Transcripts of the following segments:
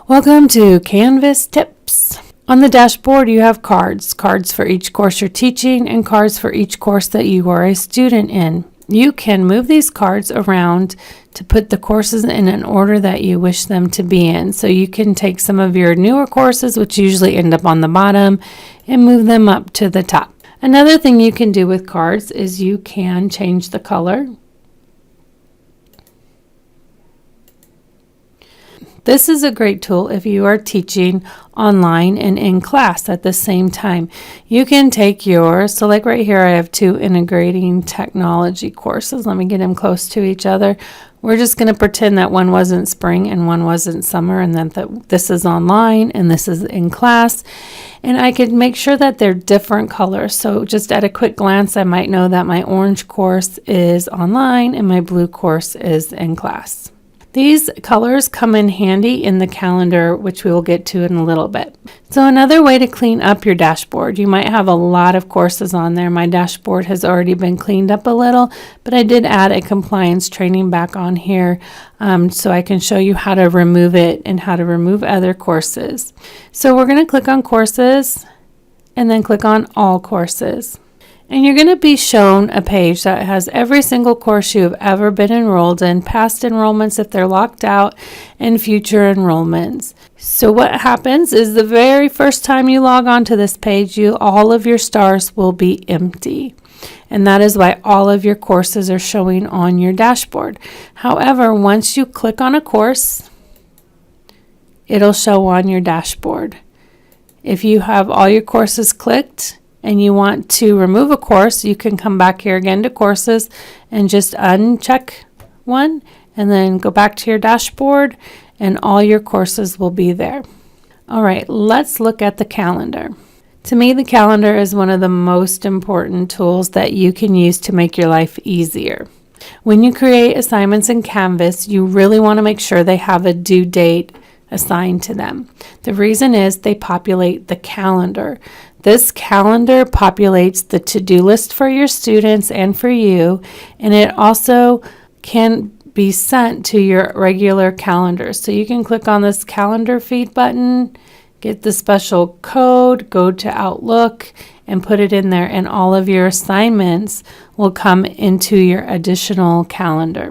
Welcome to Canvas Tips. On the dashboard, you have cards for each course you're teaching and cards for each course that you are a student in. You can move these cards around to put the courses in an order that you wish them to be in. So you can take some of your newer courses, which usually end up on the bottom, and move them up to the top. Another thing you can do with cards is you can change the color. This is a great tool if you are teaching online and in class at the same time. You can take yours, so like right here I have two integrating technology courses. Let me get them close to each other. We're just going to pretend that one wasn't spring and one wasn't summer, and then that this is online and this is in class. And I could make sure that they're different colors. So just at a quick glance, I might know that my orange course is online and my blue course is in class. These colors come in handy in the calendar, which we will get to in a little bit. So another way to clean up your dashboard, you might have a lot of courses on there. My dashboard has already been cleaned up a little, but I did add a compliance training back on here so I can show you how to remove it and how to remove other courses. So we're going to click on courses and then click on all courses. And you're going to be shown a page that has every single course you have ever been enrolled in, past enrollments if they're locked out, and future enrollments. So what happens is the very first time you log on to this page, all of your stars will be empty. And that is why all of your courses are showing on your dashboard. However, once you click on a course, it'll show on your dashboard. If you have all your courses clicked, and you want to remove a course, you can come back here again to courses and just uncheck one and then go back to your dashboard and all your courses will be there. All right, let's look at the calendar. To me, the calendar is one of the most important tools that you can use to make your life easier. When you create assignments in Canvas, you really want to make sure they have a due date assigned to them. The reason is they populate the calendar. This calendar populates the to-do list for your students and for you, and it also can be sent to your regular calendar. So you can click on this calendar feed button, get the special code, go to Outlook, and put it in there, and all of your assignments will come into your additional calendar.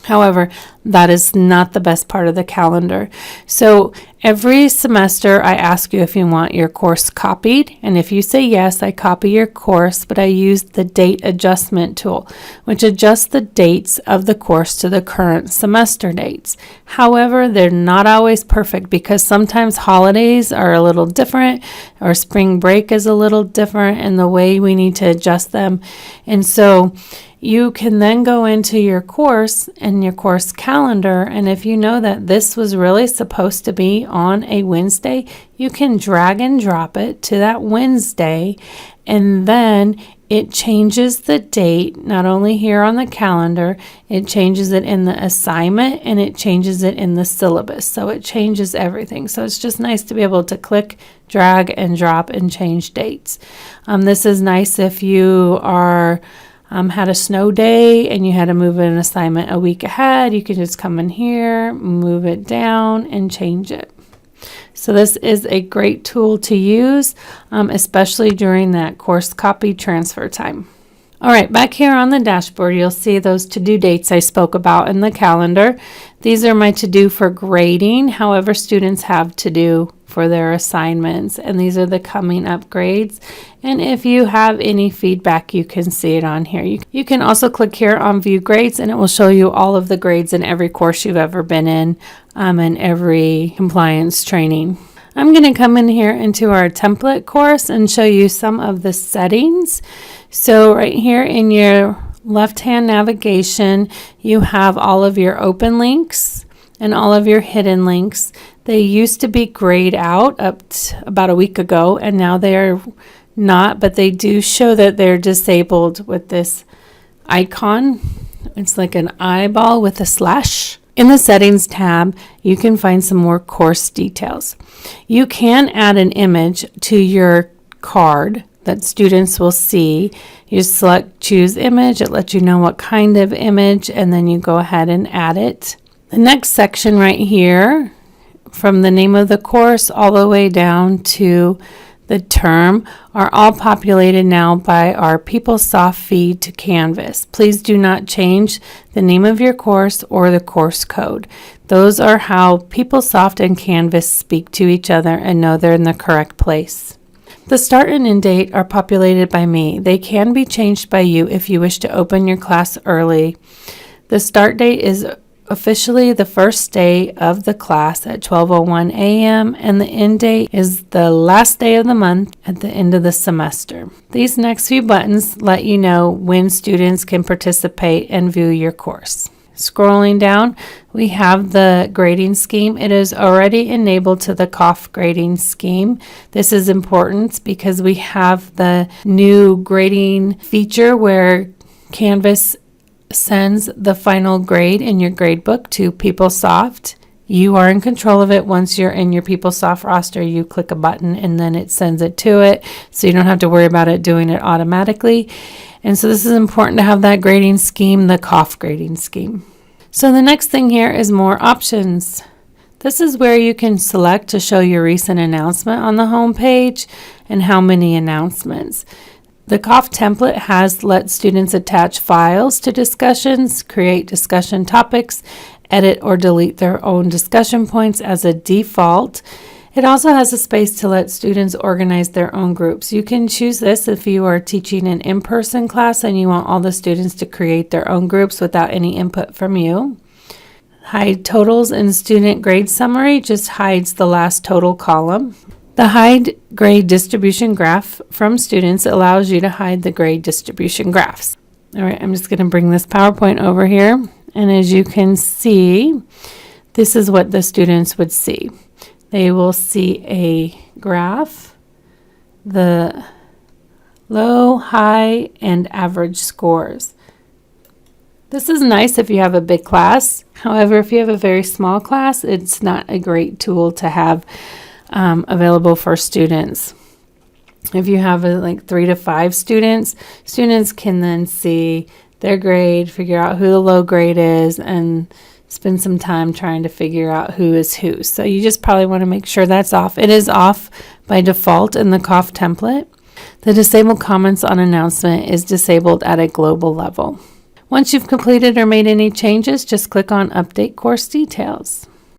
However, that is not the best part of the calendar. So every semester I ask you if you want your course copied, and if you say yes, I copy your course, but I use the date adjustment tool, which adjusts the dates of the course to the current semester dates. However, they're not always perfect because sometimes holidays are a little different or spring break is a little different in the way we need to adjust them. And so you can then go into your course and your course calendar, and if you know that this was really supposed to be on a Wednesday, you can drag and drop it to that Wednesday, and then it changes the date, not only here on the calendar, it changes it in the assignment, and it changes it in the syllabus. So it changes everything. So it's just nice to be able to click, drag, and drop and change dates. This is nice if you are had a snow day and you had to move an assignment a week ahead. You can just come in here, move it down, and change it. So this is a great tool to use, especially during that course copy transfer time. All right, back here on the dashboard, you'll see those to-do dates I spoke about in the calendar. These are my to-do for grading. However, students have to-do for their assignments, and these are the coming up grades. And if you have any feedback, you can see it on here. You can also click here on View Grades, and it will show you all of the grades in every course you've ever been in and every compliance training. I'm going to come in here into our template course and show you some of the settings. So right here in your left-hand navigation, you have all of your open links and all of your hidden links. They used to be grayed out up to about a week ago, and now they are not, but they do show that they're disabled with this icon. It's like an eyeball with a slash. In the Settings tab, you can find some more course details. You can add an image to your card that students will see. You select Choose Image. It lets you know what kind of image, and then you go ahead and add it. The next section right here from the name of the course all the way down to the term are all populated now by our PeopleSoft feed to Canvas. Please do not change the name of your course or the course code. Those are how PeopleSoft and Canvas speak to each other and know they're in the correct place. The start and end date are populated by me. They can be changed by you if you wish to open your class early. The start date is officially the first day of the class at 12:01 a.m. and the end date is the last day of the month at the end of the semester. These next few buttons let you know when students can participate and view your course. Scrolling down, we have the grading scheme. It is already enabled to the COF grading scheme. This is important because we have the new grading feature where Canvas sends the final grade in your gradebook to PeopleSoft. You are in control of it. Once you're in your PeopleSoft roster, you click a button and then it sends it to it, so you don't have to worry about it doing it automatically. And so this is important to have that grading scheme, the COF grading scheme. So the next thing here is more options. This is where you can select to show your recent announcement on the home page and how many announcements. The COF template has let students attach files to discussions, create discussion topics, edit or delete their own discussion points as a default. It also has a space to let students organize their own groups. You can choose this if you are teaching an in-person class and you want all the students to create their own groups without any input from you. Hide totals in student grade summary just hides the last total column. The hide grade distribution graph from students allows you to hide the grade distribution graphs. All right, I'm just going to bring this PowerPoint over here. And as you can see, this is what the students would see. They will see a graph, the low, high, and average scores. This is nice if you have a big class. However, if you have a very small class, it's not a great tool to have available for students. If you have like 3 to 5 students, students can then see their grade, figure out who the low grade is, and spend some time trying to figure out who is who. So you just probably want to make sure that's off. It is off by default in the COF template. The disable comments on announcement is disabled at a global level. Once you've completed or made any changes, just click on Update Course Details.